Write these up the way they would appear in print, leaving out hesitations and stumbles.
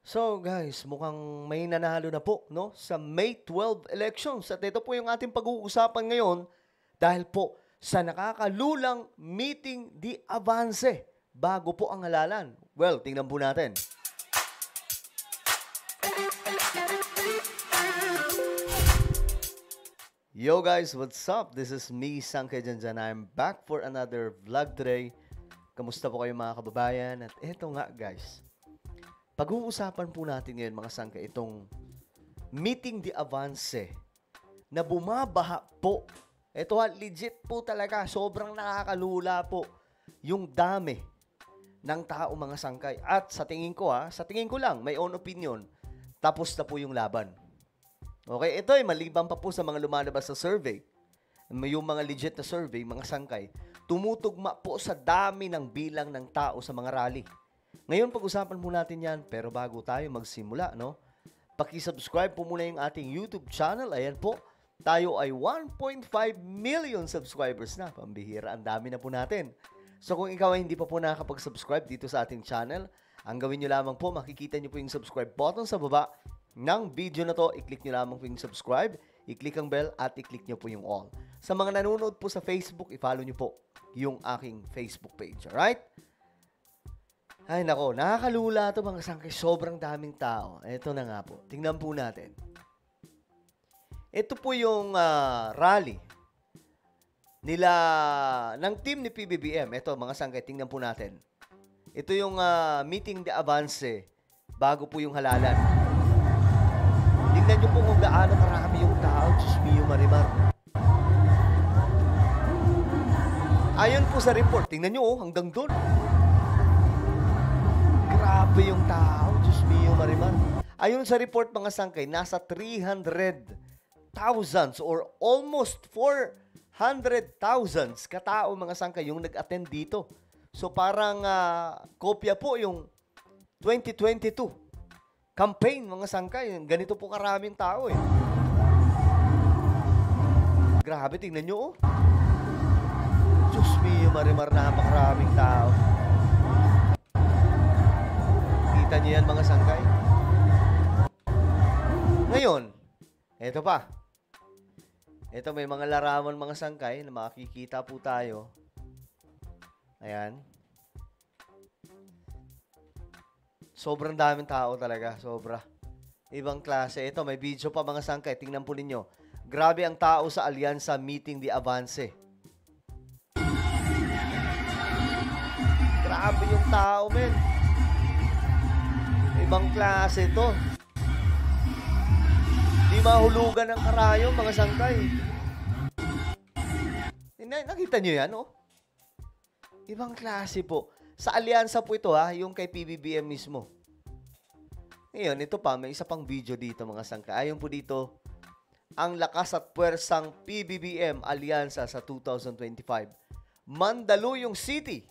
So guys, mukhang may nanalo na po no sa May 12 elections at ito po yung ating pag-uusapan ngayon dahil po sa nakakalulang meeting di avance bago po ang halalan. Well, tingnan po natin. Yo guys, what's up? This is me, Sangkay Janjan. I'm back for another vlog today. Kamusta po kayo mga kababayan? At eto nga guys, pag-uusapan po natin ngayon mga sangkay itong meeting di avance na bumabaha po. Ito legit po talaga. Sobrang nakakalula po yung dami ng tao mga sangkay. At sa tingin ko lang, may own opinion, tapos na po yung laban. Okay, ito ay maliban pa po sa mga lumalabas sa survey. Yung mga legit na survey, mga sangkay, tumutugma po sa dami ng bilang ng tao sa mga rally. Ngayon, pag-usapan po natin yan, pero bago tayo magsimula, no? Paki-subscribe po muna yung ating YouTube channel. Ayan po, tayo ay 1.5 million subscribers na. Pambihira, ang dami na po natin. So kung ikaw ay hindi pa po nakakapag-subscribe dito sa ating channel, ang gawin nyo lamang po, makikita nyo po yung subscribe button sa baba ng video na to. I-click nyo lamang po yung subscribe, i-click ang bell, at i-click nyo po yung all. Sa mga nanonood po sa Facebook, i-follow nyo po yung aking Facebook page. Alright? Ay nako, nakakalula to mga sangkay. Sobrang daming tao. Ito na nga po. Tingnan po natin. Ito po yung rally nila ng team ni PBBM. Ito mga sangkay, tingnan po natin. Ito yung meeting de avance bago po yung halalan. Tingnan nyo po kung gaano karami yung tao. Diyos mio marimar. Ayon po sa report, tingnan nyo hanggang doon. Grabe yung tao. Diyos mio marimar. Ayon sa report mga sangkay, nasa 300,000 or almost 400,000 katao mga sangkay yung nag-attend dito. So parang kopya po yung 2022 campaign mga sangkay. Ganito po karaming tao eh. Grabe, tingnan nyo Diyos mio marimar, napakaraming tao. Kita nyo yan mga sangkay. Ngayon, eto pa. Eto may mga larawan mga sangkay na makikita po tayo. Ayan. Sobrang daming tao talaga. Sobra. Ibang klase. Ito, may video pa mga sangkay. Tingnan po ninyo. Grabe ang tao sa Alyansa Meeting di Avance. Grabe yung tao, men. Ibang klase to. Di mahulugan ng karayom, mga sangkay. Nakita nyo yan, Ibang klase po. Sa alyansa po ito, yung kay PBBM mismo. Ngayon, ito pa, may isa pang video dito, mga sangkay. Ayon po dito, ang lakas at puwersang PBBM alyansa sa 2025. Mandaluyong City,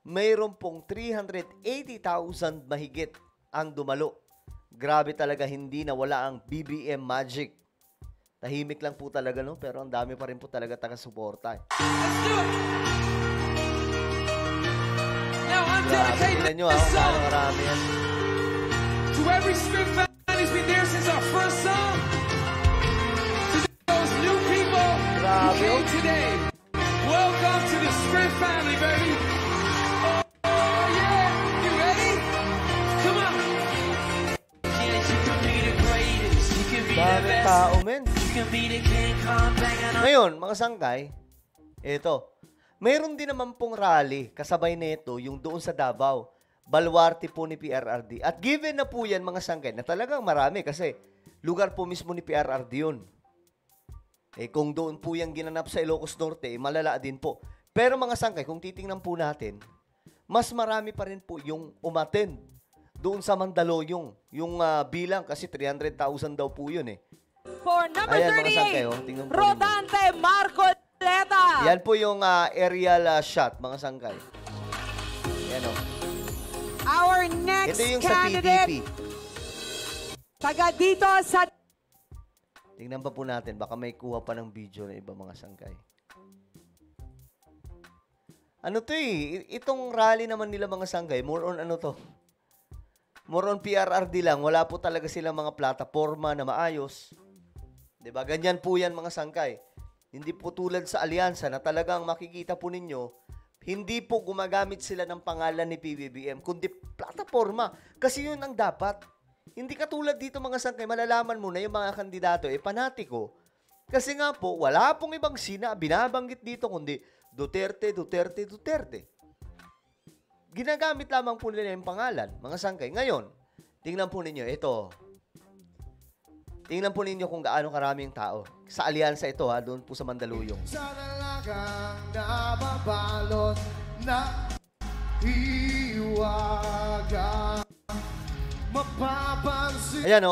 mayroon pong 380,000 mahigit ang dumalo. Grabe talaga, hindi nawala ang BBM magic. Tahimik lang po talaga, pero ang dami pa rin po talaga taga-suporta. Grabe, tingnan nyo, marami yan. To every Script family who's been there since our first song. To those new people who came today. Welcome to the Script family, baby. Oh, yeah. You ready? Come on. Yes, you can be the greatest. You can be the best. Tao, men. You can be the king, come back and Ngayon, mga sangkay, ito. Mayroon din naman pong rally, kasabay nito, yung doon sa Davao. Baluarte po ni PRRD. At given na po yan, mga sangkay, na talagang marami kasi lugar po mismo ni PRRD yun. Kung doon po yung ginanap sa Ilocos Norte, malala din po. Pero mga sangkay, kung titingnan po natin, mas marami pa rin po yung umattend doon sa Mandaluyong. Yung bilang, kasi 300,000 daw po yun For number Ayan, mga 38, sangkay, tingnan po ninyo. Rodante Marcoleta. Yan po yung aerial shot, mga sangkay. Yan Our next Ito yung sa candidate, PDP. taga dito sa... Tingnan pa po natin, baka may kuha pa ng video na iba mga sangkay. Ano to Itong rally naman nila mga sangkay, more on ano to? more on PRRD lang. Wala po talaga silang mga plataforma na maayos. 'Di ba? Ganyan po 'yan mga sangkay. Hindi po tulad sa alyansa na talagang makikita po ninyo, hindi po gumagamit sila ng pangalan ni PBBM, kundi plataforma. Kasi yun ang dapat. Hindi katulad dito mga sangkay, malalaman mo na yung mga kandidato, panatiko. Kasi nga po, wala pong ibang binabanggit dito, kundi Duterte, Duterte, Duterte. Ginagamit lamang po nila yung pangalan, mga sangkay. Ngayon, tingnan po ninyo, ito. Tingnan po ninyo kung gaano karaming tao. Sa alyansa ito, doon po sa Mandaluyong. Sa dalagang nababalot na hiwaga mapapansin. Ayan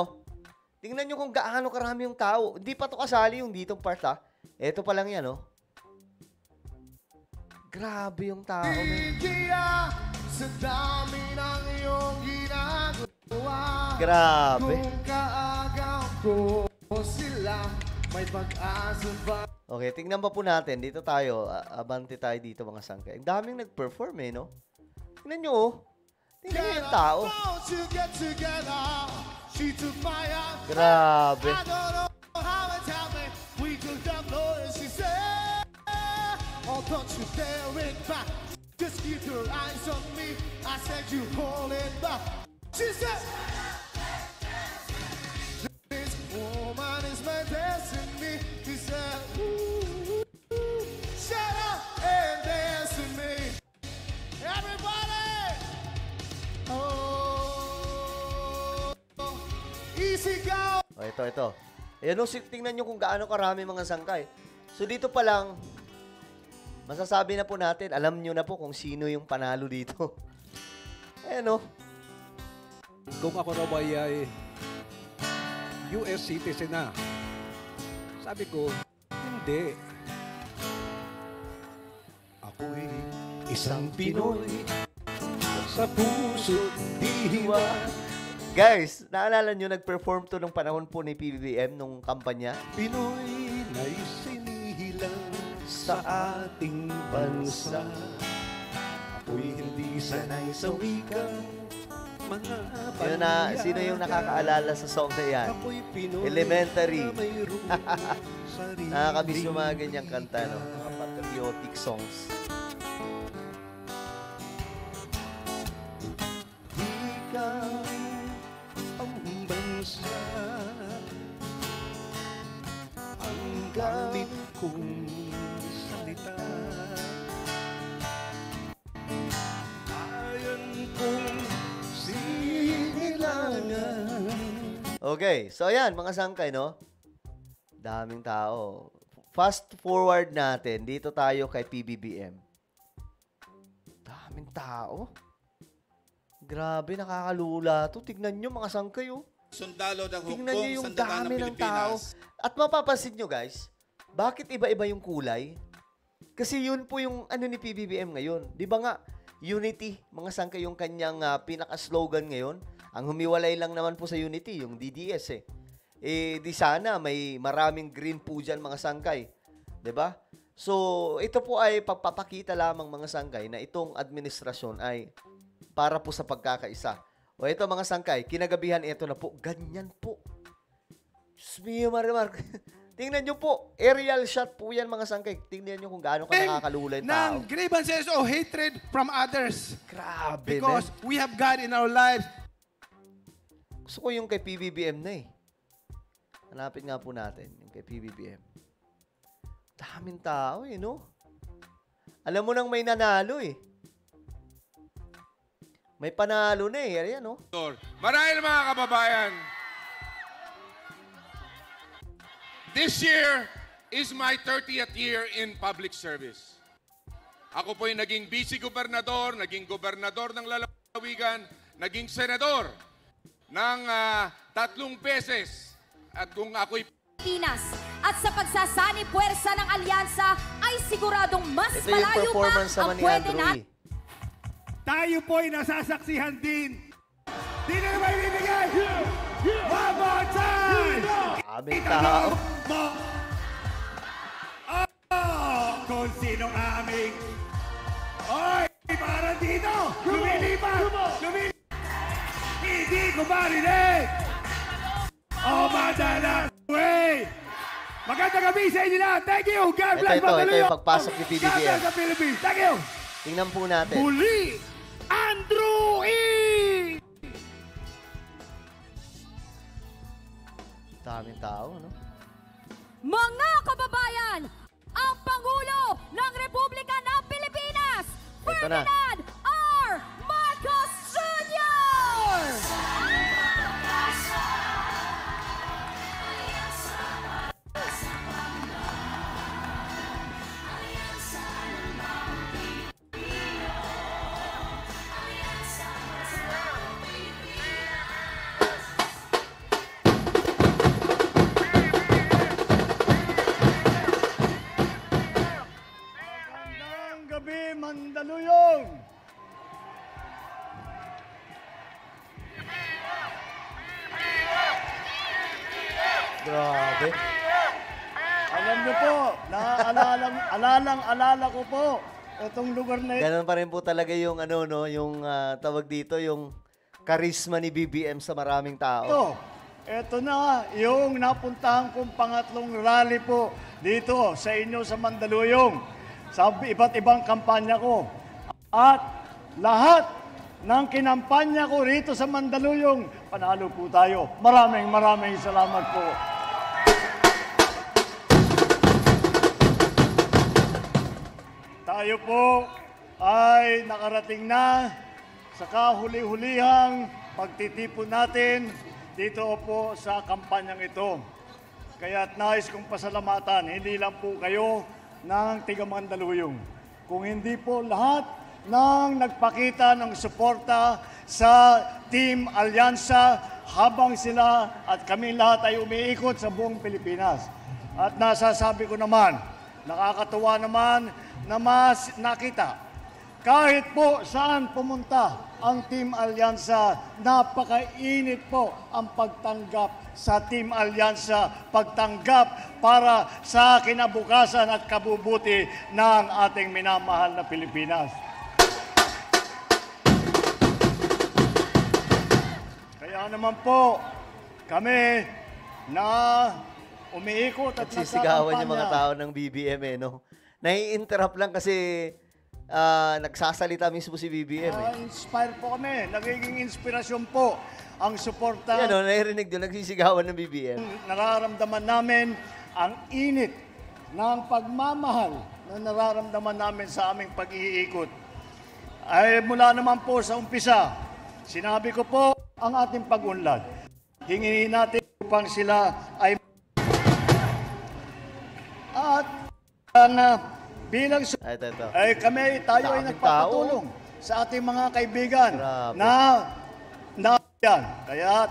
tingnan nyo kung gaano karami yung tao. Hindi pa to kasali yung ditong part Ito pa lang yan Grabe yung tao. Kaya sa dami ng iyong ginagawa. Grabe. Kung kaagaw ko sila, may pag-asa ba? Okay, tingnan pa po natin. Dito tayo. Abante tayo dito mga sangkay. Ang daming nag-perform no? Tingnan nyo Tingnan nyo yung tao. Grabe. I don't know how it's happening. We took the floor and she said, oh, don't you dare it back. Just keep your eyes on me. I said you hold it back. She said, this woman is my destiny. She said, ooh, shut up and dance with me. Everybody! Oh, easy go! Ito. Ayan tingnan nyo kung gaano karami mga sangkay. So dito pa lang, masasabi na po natin, alam nyo na po kung sino yung panalo dito. Ayan Kung ako raw ay US citizen na, sabi ko, hindi. Ako'y isang Pinoy sa puso't diwa. Guys, naalala nyo, nag-perform to nung panahon po ni PBBM nung kampanya? Pinoy na isinilang sa ating bansa. Ako'y hindi sanay sa wika. Sino yung nakakaalala sa song na yan? Ako'y Pinoy Elementary. na mayroong Nakakamiss yung mga ganyang kanta, mga patriotic songs. Ikaw ang bansa, ang gamit kong salita. Ayon kong sinilangan. Okay, so ayan, mga sangkay, Daming tao. Fast forward natin, dito tayo kay PBBM. Daming tao. Grabe, nakakalula to. Tignan nyo mga sangkay, Sundalo ng Tingnan nyo hukom yung sa daga dami ng ng tao. Pilipinas. At mapapansin nyo guys, bakit iba-iba yung kulay? Kasi yun po yung ni PBBM ngayon. Di ba nga, Unity, mga sangkay yung kanyang pinaka-slogan ngayon. Ang humiwalay lang naman po sa Unity, yung DDS di sana may maraming green po dyan mga sangkay. Di ba? So, ito po ay pagpapakita lamang mga sangkay na itong administrasyon ay para po sa pagkakaisa. O ito mga sangkay, kinagabihan ito na po, ganyan po. Diyos mio, Marimar. Tingnan nyo po, aerial shot po yan mga sangkay. Tingnan nyo kung gaano ka nakakalula yung tao. ng grievances o hatred from others. Grabe, Because man. we have God in our lives. Gusto ko yung kay PBBM na Hanapin nga po natin yung kay PBBM. Daming tao Alam mo nang may nanalo May panalo na Ayan Marahil mga kababayan, this year is my 30th year in public service. Ako po'y naging vice-gobernador, naging gobernador ng lalawigan, naging senador ng 3 beses. At kung ako'y Pilipinas at sa pagsasani puwersa ng alyansa ay siguradong mas Ito yung malayo pa performance ang naman ni pwede Andrew natin. Tayo po'y nasasaksihan din. Di na naman ibibigay. One more time. Daming tao. Kung sinong aming... Oy! Parang dito! Lumilipat! Lumilipat! Hindi ko marinig! Oh, madalas way! Magandang gabi sa inyo lahat. Thank you. God bless Ito Mandaluyong. yung pagpasok ni PBBM. God bless the Philippines. Thank you. Tingnan po natin. Muli, Andrew E. Daming tao, no? Mga kababayan, ang Pangulo ng Republika ng Pilipinas, Ito na. Ferdinand R. Marcos Jr. Magandang gabi, Mandaluyong! Grabe. Alam niyo po, alalang-alala ko po itong lugar na ito. Ganun pa rin po talaga yung ano, no? Yung tawag dito, yung karisma ni BBM sa maraming tao. Ito na yung napuntahan kong pangatlong rally po dito sa inyo sa Mandaluyong. Sa iba't ibang kampanya ko. At lahat ng kinampanya ko rito sa Mandaluyong, panalo po tayo. Maraming salamat po. Tayo po ay nakarating na sa kahuli-hulihang pagtitipon natin dito po sa kampanyang ito. Kaya't nais kong pasalamatan, hindi lang po kayo ng tiga Mandaluyong. Kung hindi po lahat ng nagpakita ng suporta sa Team Alyansa habang sila at kami lahat ay umiikot sa buong Pilipinas. At nasasabi ko naman, nakakatuwa naman na mas nakita. Kahit po saan pumunta ang Team Alyansa, napakainit po ang pagtanggap sa Team Alyansa, pagtanggap para sa kinabukasan at kabubuti ng ating minamahal na Pilipinas. Kaya naman po, kami na umiikot at Nagsisigawan yung mga nagkakampanya. tao ng BBM, eh, no? Nai-interrupt lang kasi nagsasalita mismo si BBM, eh. Inspire po kami. Nagiging inspirasyon po ang suporta. Yan, no? Narinig doon, nagsisigawan ng BBM. Nararamdaman namin ang init ng pagmamahal na nararamdaman namin sa aming pag-iikot. Ay mula naman po sa umpisa, sinabi ko po ang ating pag-unlad. Hingin natin upang sila ay at bilang Ito. ay tayo ay Daming nagpapatulong sa ating mga kaibigan Grabe. na yan. Kaya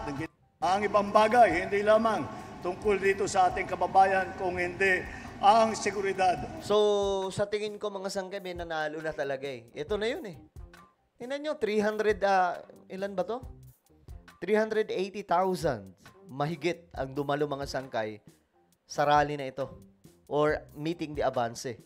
ang ibang bagay, hindi lamang tungkol dito sa ating kababayan, kung hindi ang seguridad. So, sa tingin ko, mga sangkay, may nanalo na talaga, eh. Ito na yun, eh. Tingnan nyo, 300, ilan ba to? 380,000 mahigit ang dumalo mga sangkay sa rally na ito or meeting the Avance.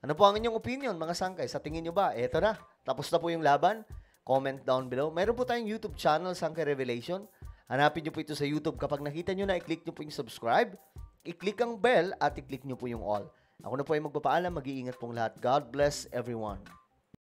Ano po ang inyong opinion, mga sangkay? Sa tingin nyo ba, eto na, tapos na po yung laban? Comment down below. Mayroon po tayong YouTube channel, Sangkay Revelation. Hanapin nyo po ito sa YouTube. Kapag nakita nyo na, i-click nyo po yung subscribe, i-click ang bell, at i-click nyo po yung all. Ako na po ay magpapaalam. Mag-iingat pong lahat. God bless everyone.